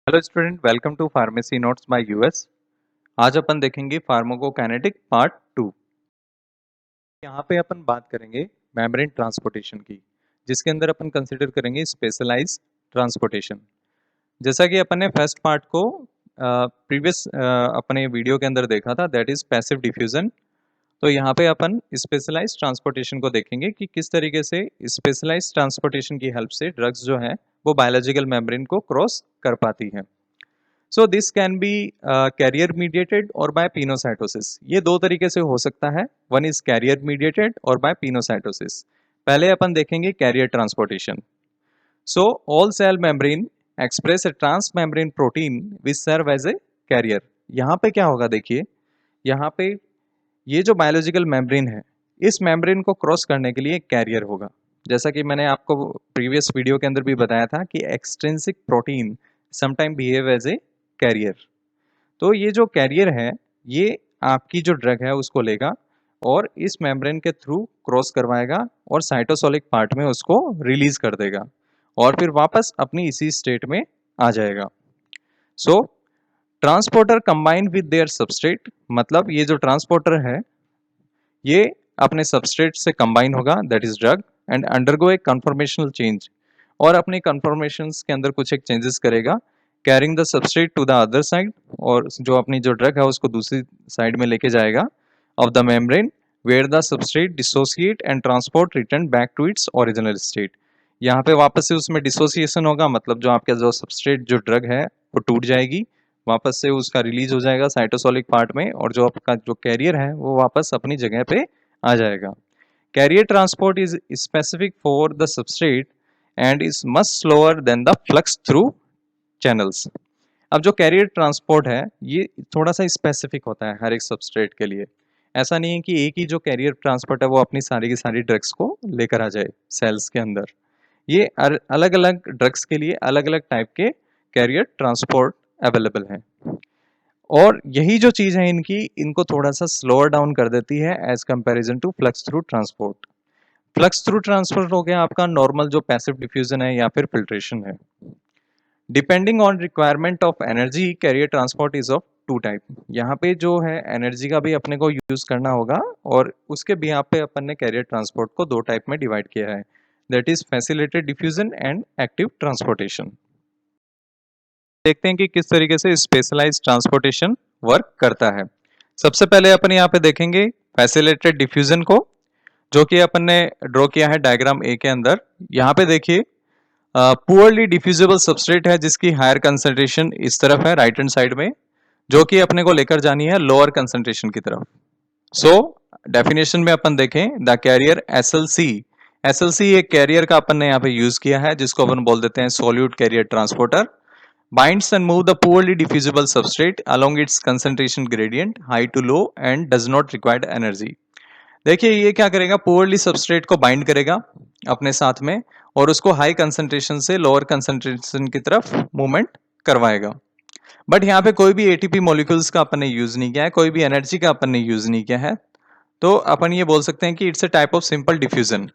Hello student, welcome to pharmacy notes by us. आज अपन देखेंगे फार्माकोकाइनेटिक पार्ट 2। यहाँ पे अपन बात करेंगे मेम्ब्रेन ट्रांसपोर्टेशन की, जिसके अंदर अपन कंसिडर करेंगे स्पेशलाइज्ड ट्रांसपोर्टेशन। जैसा कि अपन ने फर्स्ट पार्ट को प्रीवियस अपने वीडियो के अंदर देखा था, दैट इज पैसिव डिफ्यूजन। तो यहाँ पे अपन स्पेशलाइज्ड ट्रांसपोर्टेशन को देखेंगे कि किस तरीके से स्पेशलाइज्ड ट्रांसपोर्टेशन की हेल्प से ड्रग्स जो है वो बायोलॉजिकल मेम्ब्रेन को क्रॉस कर पाती है। So this can be carrier mediated और बाय पिनोसाइटोसिस। ये दो तरीके से हो सकता है, वन इज कैरियर मीडिएटेड और बाय पिनोसाइटोसिस। पहले अपन देखेंगे carrier transportation. So all cell membrane express a trans membrane protein which serve as a carrier. यहाँ पे क्या होगा, देखिए यहाँ पे ये जो बायोलॉजिकल मेम्ब्रेन है, इस मेम्ब्रेन को क्रॉस करने के लिए एक कैरियर होगा। जैसा कि मैंने आपको प्रीवियस वीडियो के अंदर भी बताया था कि extrinsic protein sometime behave as a carrier. तो ये जो कैरियर है, ये आपकी जो ड्रग है उसको लेगा और इस मेम्ब्रेन के थ्रू क्रॉस करवाएगा और साइटोसोलिक पार्ट में उसको रिलीज कर देगा और फिर वापस अपनी इसी स्टेट में आ जाएगा। So transporter combine with their substrate, मतलब ये जो ट्रांसपोर्टर है ये अपने सबस्ट्रेट से कंबाइन होगा, that is drug, and undergo a conformational change, और अपने कन्फॉर्मेशंस के अंदर कुछ एक चेंजेस करेगा, carrying the substrate to the other side, और जो अपनी जो ड्रग है उसको दूसरी साइड में लेके जाएगा of the membrane, where the substrate dissociate and transport return back to its original state. यहाँ पे वापस से उसमें डिसोसिएशन होगा, मतलब जो आपका जो सबस्ट्रेट जो ड्रग है वो टूट जाएगी, वापस से उसका रिलीज हो जाएगा साइटोसोलिक पार्ट में, और जो आपका जो कैरियर है वो वापस अपनी जगह पे आ जाएगा। Carrier transport is specific for the substrate and is much slower than the flux through channels. अब जो कैरियर ट्रांसपोर्ट है ये थोड़ा सा स्पेसिफिक होता है हर एक सबस्ट्रेट के लिए। ऐसा नहीं है कि एक ही जो कैरियर ट्रांसपोर्ट है वो अपनी सारी की सारी ड्रग्स को लेकर आ जाए सेल्स के अंदर। ये अलग अलग ड्रग्स के लिए अलग अलग टाइप के कैरियर ट्रांसपोर्ट अवेलेबल हैं, और यही जो चीज़ है इनकी, इनको थोड़ा सा स्लोअर डाउन कर देती है as comparison to flux through transport. Flux through transport हो गया आपका नॉर्मल जो पैसिव डिफ्यूजन है या फिर फिल्ट्रेशन है। Depending on requirement of energy, carrier transport is of two type. यहाँ पे जो है एनर्जी का भी अपने को यूज करना होगा, और उसके भी यहाँ पे अपन ने कैरियर ट्रांसपोर्ट को दो टाइप में डिवाइड किया है, that is facilitated diffusion and active transportation. देखते हैं कि किस तरीके से स्पेशलाइज्ड ट्रांसपोर्टेशन वर्क करता है। सबसे पहले अपन यहाँ पे देखेंगे फैसिलिटेटेड डिफ्यूजन को, जो कि अपन ने ड्रॉ किया है डायग्राम ए के अंदर। यहाँ पे देखिए पुअरली डिफ्यूजिबल सबस्ट्रेट है जिसकी हायर कंसंट्रेशन इस तरफ है राइट हैंड साइड में, जो कि अपने को लेकर जानी है लोअर कंसंट्रेशन की तरफ। सो डेफिनेशन में अपन देखें द कैरियर एसएलसी। एसएलसी एक कैरियर का अपन ने यहाँ पे यूज किया है जिसको अपन बोल देते हैं solute carrier transporter. Binds and move the poorly diffusible substrate along its concentration gradient high to low and does not require energy। देखिए ये क्या करेगा, पोअरली सबस्ट्रेट को बाइंड करेगा अपने साथ में और उसको हाई कंसंट्रेशन से लोअर कंसंट्रेशन की तरफ मूवमेंट करवाएगा। बट यहाँ पे कोई भी एटीपी मॉलिक्यूल्स का अपन ने यूज नहीं किया है, कोई भी एनर्जी का अपन ने यूज नहीं किया है, तो अपन ये बोल सकते हैं कि it's a type of simple diffusion.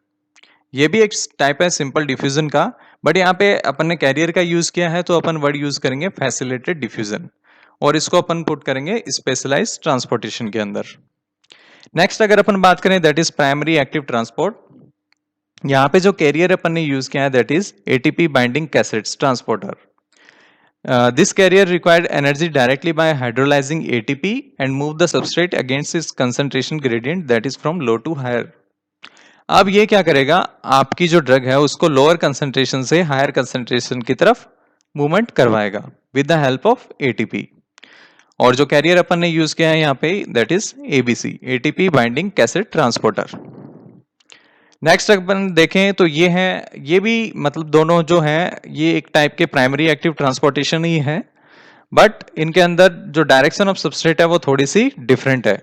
ये भी एक टाइप है सिंपल डिफ्यूजन का, बट यहाँ पे अपन ने कैरियर का यूज किया है तो अपन वर्ड यूज करेंगे फैसिलिटेटेड डिफ्यूजन, और इसको अपन पुट करेंगे स्पेशलाइज्ड ट्रांसपोर्टेशन के अंदर। नेक्स्ट अगर अपन बात करें that is primary active transport. यहाँ पे जो कैरियर अपन ने यूज किया है that is ATP binding cassettes transporter. This carrier required energy directly by hydrolyzing ATP and move the substrate against its concentration gradient, that is from low to higher। अब ये क्या करेगा, आपकी जो ड्रग है उसको लोअर कंसंट्रेशन से higher concentration की तरफ मूवमेंट करवाएगा with the help of ATP. और जो कैरियर अपन ने यूज किया है यहाँ पे that is ABC, ATP binding cassette transporter. Next अपन देखें तो ये है, ये भी मतलब दोनों जो है ये एक टाइप के प्राइमरी एक्टिव ट्रांसपोर्टेशन ही है, बट इनके अंदर जो डायरेक्शन ऑफ सबस्ट्रेट है वो थोड़ी सी डिफरेंट है।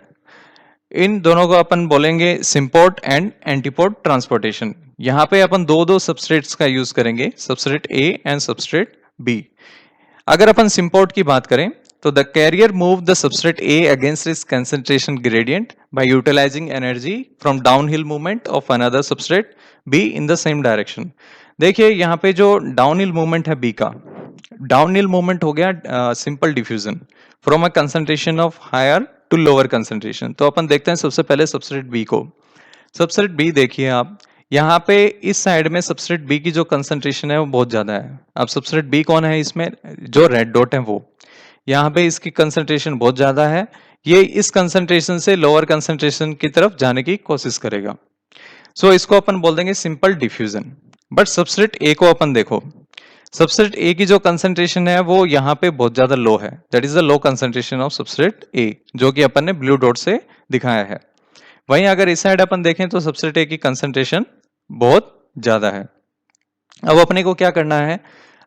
इन दोनों को अपन बोलेंगे सिंपोर्ट एंड एंटीपोर्ट ट्रांसपोर्टेशन। यहाँ पे अपन दो दो सबस्ट्रेट्स का यूज करेंगे, substrate A and substrate B. अगर अपन सिंपोर्ट की बात करें तो the carrier move the substrate A against its concentration gradient by utilizing energy from downhill movement of another substrate B in the same direction. देखिए यहाँ पे जो डाउनहिल मूवमेंट है बी का, डाउनहिल मूवमेंट हो गया simple diffusion from a concentration of higher to lower concentration. तो अपन देखते हैं सबसे पहले सबस्ट्रेट बी को। सबस्ट्रेट बी देखिए आप, यहाँ पे इस साइड में सबस्ट्रेट बी की जो कंसंट्रेशन है वो बहुत ज्यादा है। अब सबस्ट्रेट बी कौन है इसमें, जो रेड डॉट है वो, यहाँ पे इसकी कंसंट्रेशन बहुत ज्यादा है। ये इस कंसंट्रेशन से लोअर कंसंट्रेशन की तरफ जाने की कोशिश करेगा। सो इसको अपन बोल देंगे simple diffusion. But substrate A को अपन देखो, सबस्ट्रेट ए की जो कंसंट्रेशन है वो यहाँ पे बहुत ज्यादा लो है। That is the low concentration of substrate A, जो कि अपन ने ब्लू डॉट से दिखाया है। वहीं अगर इस साइड अपन देखें तो सबस्ट्रेट ए की कंसंट्रेशन बहुत ज्यादा है। अब अपने को क्या करना है,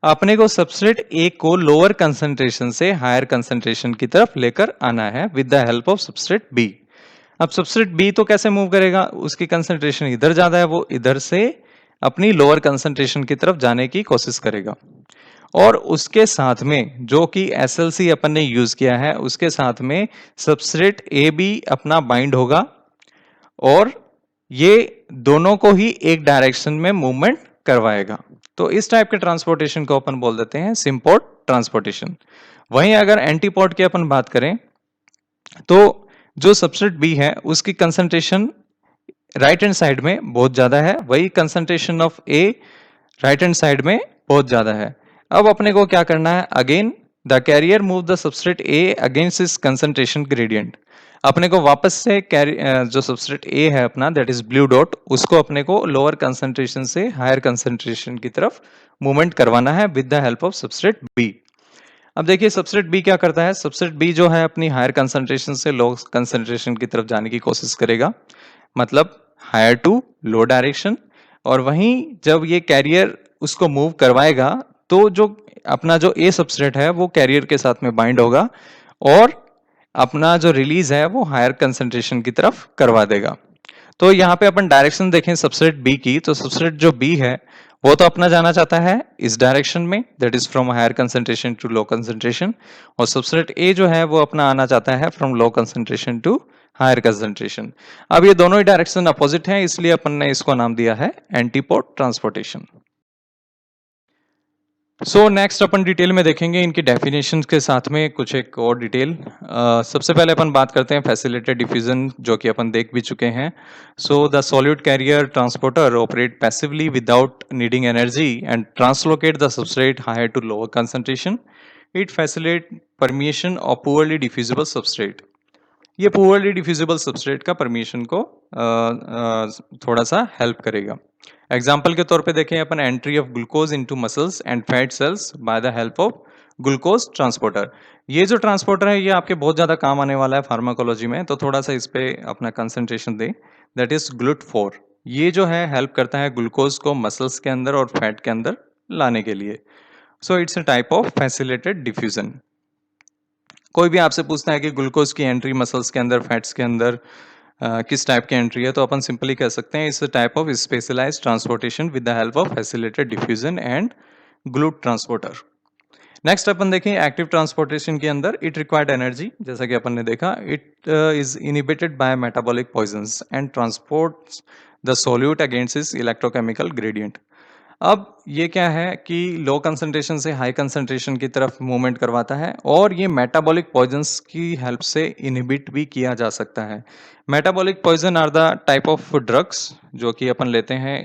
अपने को सबस्ट्रेट ए को लोअर कंसंट्रेशन से हायर कंसंट्रेशन की तरफ लेकर आना है with the help of substrate B. अब सबस्ट्रेट बी तो कैसे मूव करेगा, उसकी कंसंट्रेशन इधर ज्यादा है, वो इधर से अपनी लोअर कंसंट्रेशन की तरफ जाने की कोशिश करेगा। और उसके साथ में जो कि SLC अपन ने यूज किया है, उसके साथ में सबस्ट्रेट ए भी अपना बाइंड होगा और ये दोनों को ही एक डायरेक्शन में मूवमेंट करवाएगा। तो इस टाइप के ट्रांसपोर्टेशन को अपन बोल देते हैं सिम्पोर्ट ट्रांसपोर्टेशन। वहीं अगर एंटीपोर्ट की अपन बात करें तो जो सबस्ट्रेट बी है उसकी कंसंट्रेशन राइट हैंड साइड में बहुत ज्यादा है, वही concentration of A right hand side में बहुत ज्यादा है। अब अपने को क्या करना है, again the carrier move the substrate A against its concentration gradient. अपने को वापस से जो सबस्ट्रेट ए है अपना, दैट इज ब्लू डॉट, उसको अपने को लोअर कंसंट्रेशन से हायर कंसंट्रेशन की तरफ मूवमेंट करवाना है with the help of substrate B. अब देखिए सबस्ट्रेट बी क्या करता है, सबस्ट्रेट बी जो है अपनी हायर कंसंट्रेशन से लो कंसंट्रेशन की तरफ जाने की कोशिश करेगा, मतलब हायर टू लो डायरेक्शन। और वहीं जब ये कैरियर उसको मूव करवाएगा तो जो अपना जो ए सबस्ट्रेट है वो कैरियर के साथ में बाइंड होगा और अपना जो रिलीज है वो हायर कंसंट्रेशन की तरफ करवा देगा। तो यहाँ पे अपन डायरेक्शन देखें सबस्ट्रेट बी की, तो सबस्ट्रेट जो बी है वो तो अपना जाना चाहता है इस डायरेक्शन में, that is from higher concentration to low concentration. और सबस्ट्रेट ए जो है वो अपना आना चाहता है from low concentration to higher concentration. अब ये दोनों ही डायरेक्शन अपोजिट हैं, इसलिए अपन ने इसको नाम दिया है एंटीपोड ट्रांसपोर्टेशन। सो नेक्स्ट अपन डिटेल में देखेंगे इनकी डेफिनेशन के साथ में कुछ एक और डिटेल। सबसे पहले अपन बात करते हैं फैसिलिटेड डिफ्यूजन, जो कि अपन देख भी चुके हैं। So the solute carrier transporter operate passively without needing energy and translocate the substrate higher to lower concentration. It facilitate permeation of poorly diffusible substrate. ये पुअरली डिफ्यूजिबल सबस्ट्रेट का परमिशन को थोड़ा सा हेल्प करेगा। एग्जाम्पल के तौर पे देखें अपन, entry of glucose into muscles and fat cells by the help of glucose transporter. ये जो ट्रांसपोर्टर है ये आपके बहुत ज्यादा काम आने वाला है फार्माकोलॉजी में, तो थोड़ा सा इस पे अपना कंसंट्रेशन दें। That is GLUT4। ये जो है हेल्प करता है ग्लूकोज को मसल्स के अंदर और फैट के अंदर लाने के लिए। So it's a type of facilitated diffusion. कोई भी आपसे पूछता है कि ग्लूकोज की एंट्री मसल्स के अंदर, फैट्स के अंदर किस टाइप की एंट्री है, तो अपन सिंपली कह सकते हैं इस type of specialized transportation with the help of facilitated diffusion and GLUT transporter. Next अपन देखें एक्टिव ट्रांसपोर्टेशन के अंदर, इट रिक्वायर्ड एनर्जी, जैसा कि अपन ने देखा, it is inhibited by metabolic poisons and transports the solute against इस इलेक्ट्रोकेमिकल ग्रेडियंट। अब ये क्या है कि लो कंसंट्रेशन से हाई कंसंट्रेशन की तरफ मूवमेंट करवाता है और ये मेटाबॉलिक पॉइजंस की हेल्प से इनहिबिट भी किया जा सकता है। Metabolic poison are the type of drugs जो कि अपन लेते हैं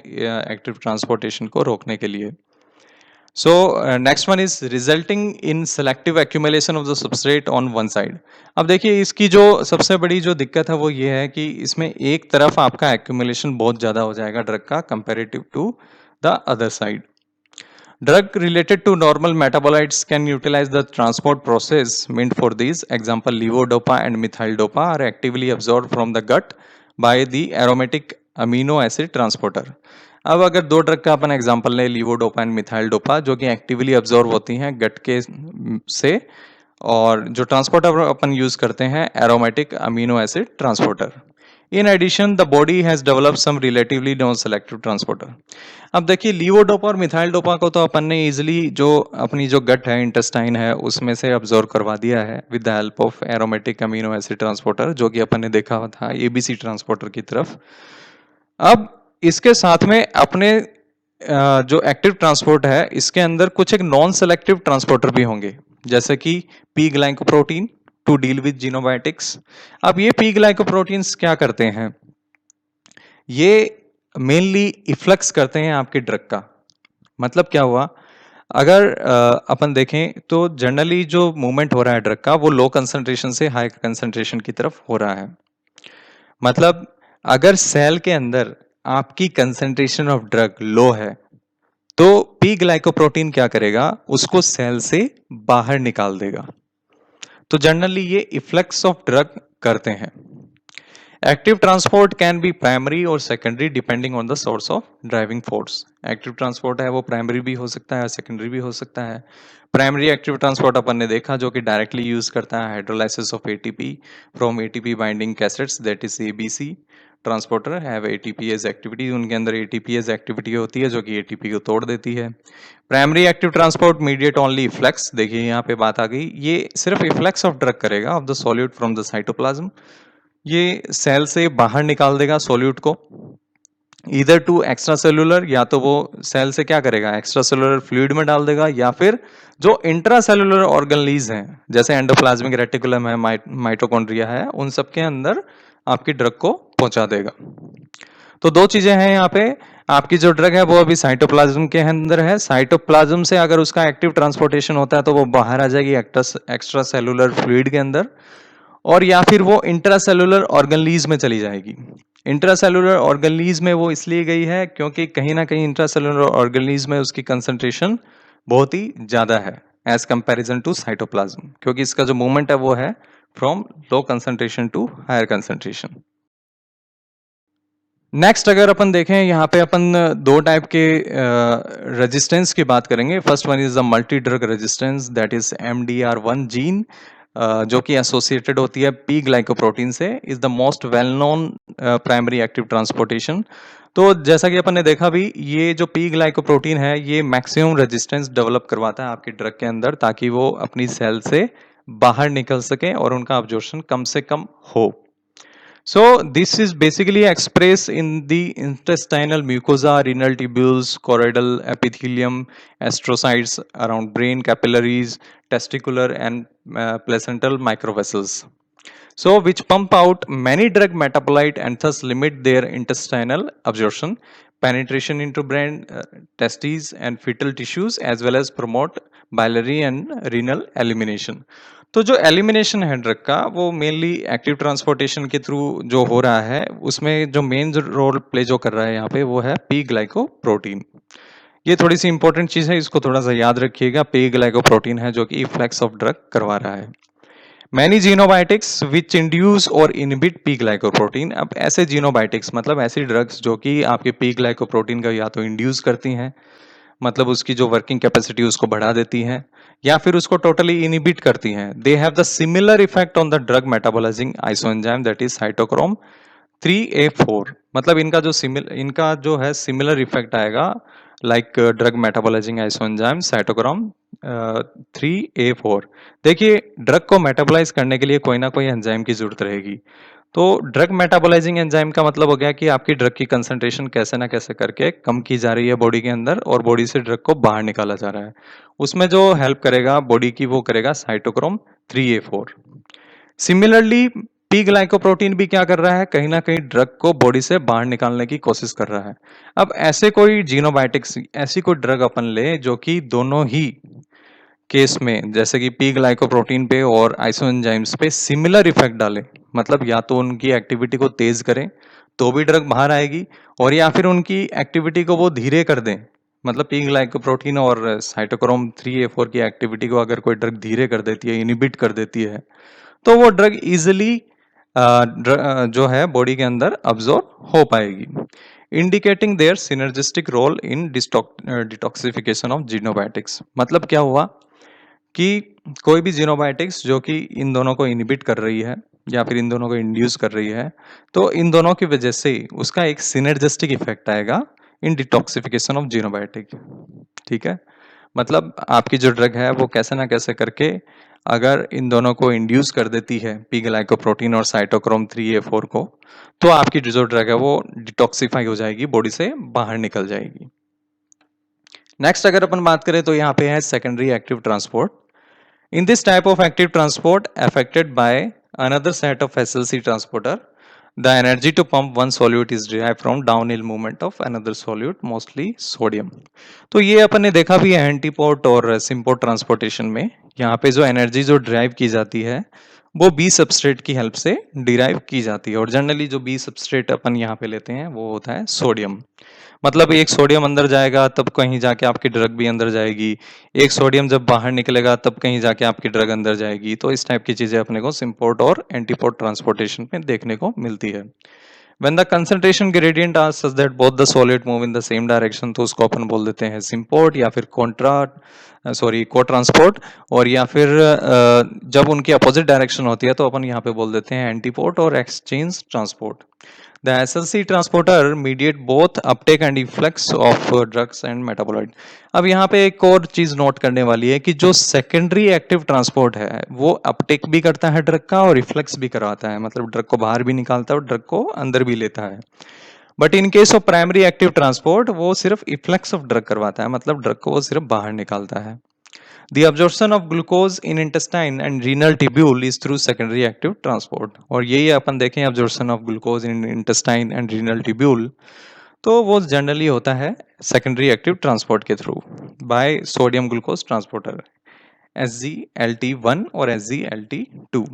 एक्टिव ट्रांसपोर्टेशन को रोकने के लिए। So next one is resulting in selective accumulation of the substrate on one side. अब देखिए इसकी जो सबसे बड़ी जो दिक्कत है वो ये है कि इसमें एक तरफ आपका एक्यूमुलेशन बहुत ज़्यादा हो जाएगा ड्रग का comparative to the other side. Drug related to normal metabolites can utilize the transport process meant for these. Example, levodopa and methyl-dopa are actively absorbed from the gut by the aromatic amino acid transporter. अब अगर दो drug का अपन example लें, levodopa and methyl-dopa, जो कि actively absorb होती हैं गट के से, और जो ट्रांसपोर्टर अपन यूज करते हैं aromatic amino acid transporter. In addition, the body has developed some relatively non-selective transporter. अब देखिए लीवोडोपा और मिथाइल डोपा को तो अपन ने इजिली जो अपनी जो गट है, इंटेस्टाइन है, उसमें से अब्जॉर्ब करवा दिया है with the help of aromatic amino acid transporter, जो कि अपन ने देखा हुआ था ABC ट्रांसपोर्टर की तरफ। अब इसके साथ में अपने जो एक्टिव ट्रांसपोर्ट है इसके अंदर कुछ एक नॉन सेलेक्टिव ट्रांसपोर्टर भी होंगे, जैसे कि P glycoprotein to deal with xenobiotics. अब ये पी ग्लाइकोप्रोटीन्स क्या करते हैं, ये मेनली इफ्लक्स करते हैं आपके ड्रग का। मतलब क्या हुआ, अगर अपन देखें तो जनरली जो मूवमेंट हो रहा है ड्रग का वो लो कंसंट्रेशन से हाई कंसंट्रेशन की तरफ हो रहा है। मतलब अगर सेल के अंदर आपकी कंसंट्रेशन ऑफ ड्रग लो है तो पी ग्लाइकोप्रोटीन क्या करेगा, उसको सेल से बाहर निकाल देगा। तो जनरली ये इफ्लक्स ऑफ ड्रग करते हैं। Active transport can be primary और secondary depending on the source of driving force. Active transport है वो प्राइमरी भी हो सकता है, सेकेंडरी भी हो सकता है। प्राइमरी एक्टिव ट्रांसपोर्ट अपन ने देखा जो कि डायरेक्टली यूज करता है hydrolysis of ATP from ATP binding cassettes, that is ABC transporter have ATPase activity. उनके अंदर एटीपीएज एक्टिविटी होती है जो कि एटीपी को तोड़ देती है। Primary active transport mediate only efflux, देखिए यहाँ पे बात आ गई, ये सिर्फ इफ्लक्स ऑफ ड्रग करेगा of the solute from the cytoplasm. ये सेल से बाहर निकाल देगा सॉल्यूट को, इधर टू एक्स्ट्रा सेलुलर, या तो वो सेल से क्या करेगा एक्स्ट्रा सेलुलर फ्लूइड में डाल देगा, या फिर जो इंट्रा सेलुलर ऑर्गेनलीज हैं जैसे एंडोप्लाज्मिक रेटिकुलम है, माइटोकॉन्ड्रिया है, उन सब के अंदर आपकी ड्रग को पहुंचा देगा। तो दो चीजें हैं यहाँ पे, आपकी जो ड्रग है वो अभी साइटोप्लाज्म के अंदर है, साइटोप्लाज्म से अगर उसका एक्टिव ट्रांसपोर्टेशन होता है तो वो बाहर आ जाएगी एक्स्ट्रा सेलुलर फ्लूइड के अंदर, और या फिर वो इंट्रासेलुलर ऑर्गेनलीज में चली जाएगी। इंट्रासेलुलर ऑर्गेनलीज में वो इसलिए गई है क्योंकि कहीं ना कहीं इंट्रासेलुलर ऑर्गेनलीज में उसकी कंसंट्रेशन बहुत ही ज्यादा है एज कंपैरिजन टू साइटोप्लाज्म, क्योंकि इसका जो मूवमेंट है वो है from low concentration to higher concentration. Next अगर अपन देखें यहाँ पे अपन दो टाइप के रेजिस्टेंस की बात करेंगे। First one is the multi drug resistance, that is MDR1 gene जो कि एसोसिएटेड होती है पी ग्लाइकोप्रोटीन से, is the most well known primary active transportation. तो जैसा कि अपन ने देखा भी, ये जो पी ग्लाइकोप्रोटीन है ये मैक्सिमम रेजिस्टेंस डेवलप करवाता है आपके ड्रग के अंदर, ताकि वो अपनी सेल से बाहर निकल सके और उनका अब्जॉर्प्शन कम से कम हो। So this is basically expressed in the intestinal mucosa, renal tubules, choroidal epithelium, astrocytes around brain capillaries, testicular and placental microvessels. So which pump out many drug metabolite and thus limit their intestinal absorption, penetration into brain, testes and fetal tissues, as well as promote biliary and renal elimination. तो जो elimination है drug का वो mainly active transportation के through जो हो रहा है, उसमें जो मेन रोल प्ले जो कर रहा है यहाँ पे वो है पी ग्लाइकोप्रोटीन। ये थोड़ी सी इंपॉर्टेंट चीज है, इसको थोड़ा सा याद रखिएगा। पी ग्लाइकोप्रोटीन है जो कि इफ्लेक्स ऑफ ड्रग करवा रहा है। मैनी जीनोबायोटिक्स विच इंड्यूस और इनहिबिट पी ग्लाइकोप्रोटीन। अब ऐसे जीनोबायोटिक्स मतलब ऐसी ड्रग्स जो कि आपके पी ग्लाइकोप्रोटीन का या तो इंड्यूस करती हैं, मतलब उसकी जो वर्किंग कैपेसिटी उसको बढ़ा देती हैं, या फिर उसको टोटली इनहिबिट करती हैं। They have the similar effect on the drug metabolising isoenzyme, that is cytochrome 3A4। मतलब इनका जो है सिमिलर इफेक्ट आएगा like drug metabolising isoenzyme cytochrome 3A4। देखिए ड्रग को मेटाबोलाइज करने के लिए कोई ना कोई एंजाइम की जरूरत रहेगी। तो ड्रग मेटाबोलाइजिंग एंजाइम का मतलब हो गया कि आपकी ड्रग की कंसंट्रेशन कैसे ना कैसे करके कम की जा रही है बॉडी के अंदर, और बॉडी से ड्रग को बाहर निकाला जा रहा है। उसमें जो हेल्प करेगा बॉडी की वो करेगा cytochrome 3A4। Similarly P glycoprotein भी क्या कर रहा है, कहीं ना कहीं ड्रग को बॉडी से बाहर निकालने की कोशिश कर रहा है। अब ऐसे कोई जीनोबायोटिक्स, ऐसी कोई ड्रग अपन ले जो कि दोनों ही केस में जैसे कि पी ग्लाइकोप्रोटीन पे और आइसोएंजाइम्स पे सिमिलर इफेक्ट डाले, मतलब या तो उनकी एक्टिविटी को तेज करें तो भी ड्रग बाहर आएगी, और या फिर उनकी एक्टिविटी को वो धीरे कर दें। मतलब पी ग्लाइकोप्रोटीन और साइटोक्रोम 3A4 की एक्टिविटी को अगर कोई ड्रग धीरे कर देती है, इनिबिट कर देती है, तो वो ड्रग इजिली जो है बॉडी के अंदर अब्जॉर्ब हो पाएगी, indicating their synergistic role in detoxification of xenobiotics. मतलब क्या हुआ कि कोई भी जीनोबायोटिक्स जो कि इन दोनों को इनहिबिट कर रही है या फिर इन दोनों को इंड्यूस कर रही है, तो इन दोनों की वजह से उसका एक सिनर्जिस्टिक इफेक्ट आएगा इन डिटॉक्सिफिकेशन ऑफ जीनोबायोटिक। ठीक है, मतलब आपकी जो ड्रग है वो कैसे ना कैसे करके अगर इन दोनों को इंड्यूस कर देती है पी ग्लाइकोप्रोटीन और साइटोक्रोम 3A4 को, तो आपकी जो ड्रग है वो डिटॉक्सिफाई हो जाएगी, बॉडी से बाहर निकल जाएगी। नेक्स्ट अगर अपन बात करें तो यहाँ पे है secondary active transport. In this type of active transport affected by another set of SLC transporter, the energy to pump one solute is derived from downhill movement of another solute, mostly sodium. तो ये अपन ने देखा भी है antiport और symport transportation में. यहाँ पे जो एनर्जी जो ड्राइव की जाती है वो बी सबस्ट्रेट की हेल्प से डिराइव की जाती है, और जनरली जो बी सबस्ट्रेट अपन यहाँ पे लेते हैं वो होता है सोडियम. मतलब एक सोडियम अंदर जाएगा तब कहीं जाके आपकी ड्रग भी अंदर जाएगी, एक सोडियम जब बाहर निकलेगा तब कहीं जाके आपकी ड्रग अंदर जाएगी. तो इस टाइप की चीजें अपने को सिम्पोर्ट और एंटीपोर्ट ट्रांसपोर्टेशन में देखने को मिलती है. When the concentration gradient are such that both the solid move in the same direction, तो उसको अपन बोल देते हैं सिम्पोर्ट या फिर को ट्रांसपोर्ट. और या फिर जब उनकी अपोजिट डायरेक्शन होती है तो अपन यहाँ पे बोल देते हैं एंटीपोर्ट और exchange transport. The SLC transporter mediate both uptake and efflux of drugs and metabolite. अब यहाँ पे एक और चीज नोट करने वाली है कि जो सेकेंडरी एक्टिव ट्रांसपोर्ट है वो अपटेक भी करता है ड्रग का और रिफ्लेक्स भी करवाता है, मतलब ड्रग को बाहर भी निकालता है और ड्रग को अंदर भी लेता है. But in case of primary active transport वो सिर्फ इफ्लेक्स ऑफ ड्रग करवाता है, मतलब ड्रग को वो सिर्फ बाहर निकालता है. The absorption of glucose in intestine and renal tubule is through secondary active transport. और यही अपन देखें absorption of glucose in intestine and renal tubule, तो वो जनरली होता है secondary active transport के through by sodium glucose transporter SGLT1 और SGLT2.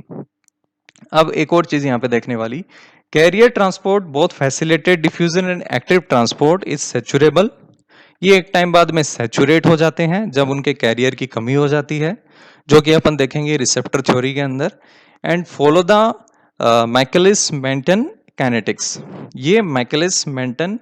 अब एक और चीज यहाँ पे देखने वाली, carrier transport both facilitated diffusion and active transport is saturable. ये एक टाइम बाद में सैचुरेट हो जाते हैं जब उनके कैरियर की कमी हो जाती है, जो कि अपन देखेंगे रिसेप्टर थ्योरी के अंदर. And follow the Michaelis Menten kinetics. ये माइकलिस मेंटन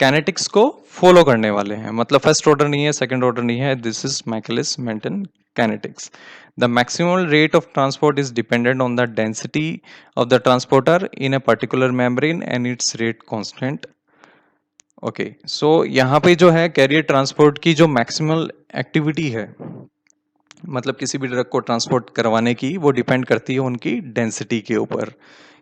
कैनेटिक्स को फॉलो करने वाले हैं, मतलब फर्स्ट ऑर्डर नहीं है, सेकंड ऑर्डर नहीं है, this is Michaelis Menten kinetics. The maximal rate of transport is dependent on the density of the transporter in a particular membrane and its rate constant. Okay, so यहाँ पे जो है career transport की जो maximal activity है, मतलब किसी भी ड्रग को ट्रांसपोर्ट करवाने की, वो डिपेंड करती है उनकी डेंसिटी के ऊपर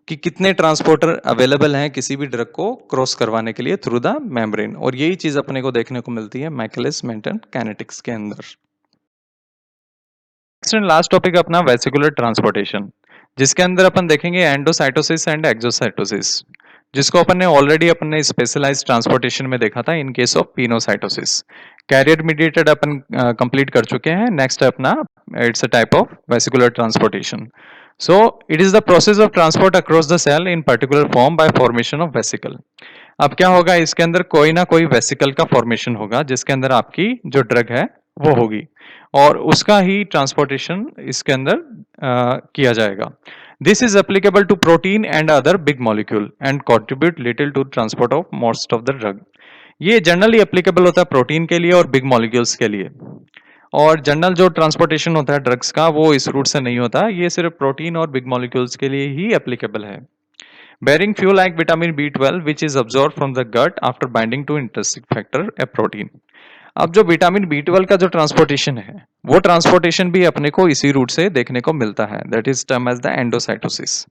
कि कितने ट्रांसपोर्टर अवेलेबल हैं किसी भी ड्रग को क्रॉस करवाने के लिए थ्रू द मेम्ब्रेन. और यही चीज अपने को देखने को मिलती है माइकलिस मेंटन कैनेटिक्स के अंदर. नेक्स्ट एंड लास्ट टॉपिक अपना वेसिकुलर ट्रांसपोर्टेशन, जिसके अंदर अपन देखेंगे एंडोसाइटोसिस एंड एक्सोसाइटोसिस, जिसको अपन ने ऑलरेडी अपन ने स्पेशलाइज्ड ट्रांसपोर्टेशन में देखा था in case of pinocytosis. Carrier mediated अपन कंप्लीट कर चुके हैं. नेक्स्ट है अपना it's a type of vesicular transportation. So it is the process of transport across the cell in particular form by formation of vesicle. अब क्या होगा, इसके अंदर कोई ना कोई वेसिकल का फॉर्मेशन होगा जिसके अंदर आपकी जो ड्रग है वो होगी और उसका ही ट्रांसपोर्टेशन इसके अंदर किया जाएगा. This is applicable to protein and other big molecule and contribute little to transport of most of the drug. ये जनरली एप्लीकेबल होता है प्रोटीन के लिए और बिग मॉलिक्यूल्स के लिए, और जनरल जो ट्रांसपोर्टेशन होता है ड्रग्स का वो इस रूट से नहीं होता, ये सिर्फ प्रोटीन और बिग मॉलिक्यूल्स के लिए ही एप्लीकेबल है. Bearing fuel like vitamin B12 which is absorbed from the gut after binding to intrinsic factor a protein. अब जो विटामिन B12 का जो ट्रांसपोर्टेशन है वो ट्रांसपोर्टेशन भी अपने को इसी रूट से देखने को मिलता है, that is term as the endocytosis,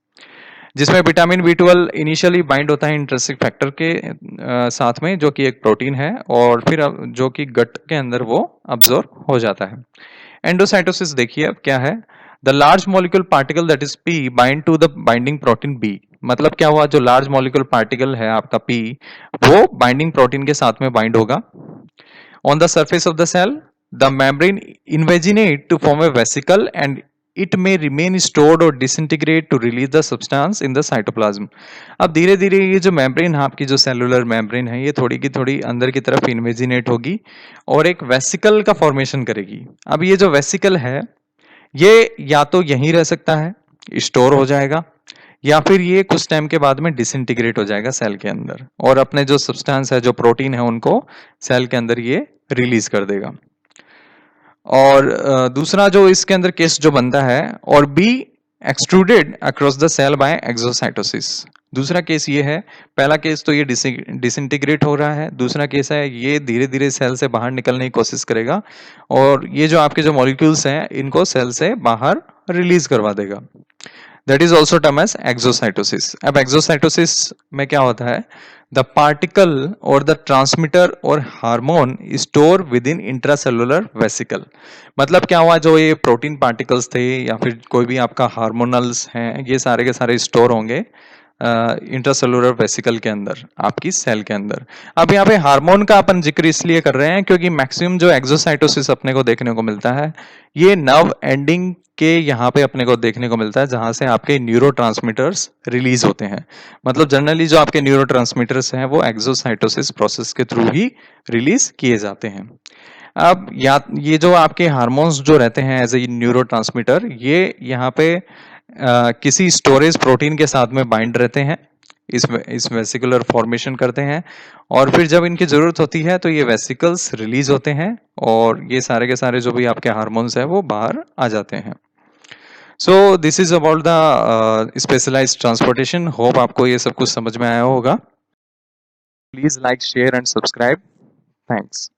जिसमें विटामिन B12 इनिशियली बाइंड होता है इंट्रिंसिक फैक्टर के साथ में जो कि एक प्रोटीन है, और फिर जो कि गट के अंदर वो अब्जॉर्ब हो जाता है. एंडोसाइटोसिस देखिए अब क्या है, the large molecule particle that is P bind to the binding protein B. मतलब क्या हुआ, जो लार्ज मॉलिक्यूल पार्टिकल है आपका P वो बाइंडिंग प्रोटीन के साथ में बाइंड होगा. On the surface of the cell, the membrane invaginate to form a vesicle and it may remain stored or disintegrate to release the substance in the cytoplasm. अब धीरे धीरे ये जो मेम्ब्रेन है आपकी, जो सेलुलर मेम्ब्रेन है, ये थोड़ी की थोड़ी अंदर की तरफ इन्वेजिनेट होगी और एक वेसिकल का फॉर्मेशन करेगी. अब ये जो वेसिकल है ये या तो यहीं रह सकता है, स्टोर हो जाएगा, या फिर ये कुछ टाइम के बाद में डिसइंटीग्रेट हो जाएगा सेल के अंदर और अपने जो सब्सटेंस है, जो प्रोटीन है, उनको सेल के अंदर ये रिलीज कर देगा. और दूसरा जो इसके अंदर केस जो बनता है, और be extruded across the cell by exocytosis. दूसरा केस ये है, पहला केस तो ये डिसइंटीग्रेट हो रहा है, दूसरा केस है ये धीरे धीरे सेल से बाहर निकलने की कोशिश करेगा और ये जो आपके जो मॉलिक्यूल्स हैं इनको सेल से बाहर रिलीज करवा देगा. That is also term as exocytosis. अब एक्सोसाइटोसिस में क्या होता है, द पार्टिकल और द ट्रांसमीटर और hormone store with in intracellular vesicle. मतलब क्या हुआ, जो ये प्रोटीन पार्टिकल्स थे या फिर कोई भी आपका हार्मोनल्स हैं, ये सारे के सारे स्टोर होंगे इंट्रासेलुलर वेसिकल के अंदर, आपकी सेल के अंदर। अब यहाँ पे हार्मोन का अपन जिक्र इसलिए कर रहे हैं क्योंकि मैक्सिमम जो एक्सोसाइटोसिस अपने को देखने को मिलता है, ये नर्व एंडिंग के यहाँ पे अपने को देखने को मिलता है, जहां से आपके न्यूरोट्रांसमीटर्स रिलीज होते हैं। मतलब जनरली जो आपके न्यूरोट्रांसमीटर्स हैं वो एक्सोसाइटोसिस प्रोसेस के थ्रू ही रिलीज किए जाते हैं। अब ये जो आपके हार्मोन्स जो रहते हैं एज ए न्यूरोट्रांसमीटर, ये यहाँ पे किसी स्टोरेज प्रोटीन के साथ में बाइंड रहते हैं, इस वेसिकुलर फॉर्मेशन करते हैं, और फिर जब इनकी जरूरत होती है तो ये वेसिकल्स रिलीज होते हैं और ये सारे के सारे जो भी आपके हार्मोन्स हैं वो बाहर आ जाते हैं। So this is about the specialised transportation. Hope आपको ये सब कुछ समझ में आया होगा। Please like, share and subscribe. Thanks.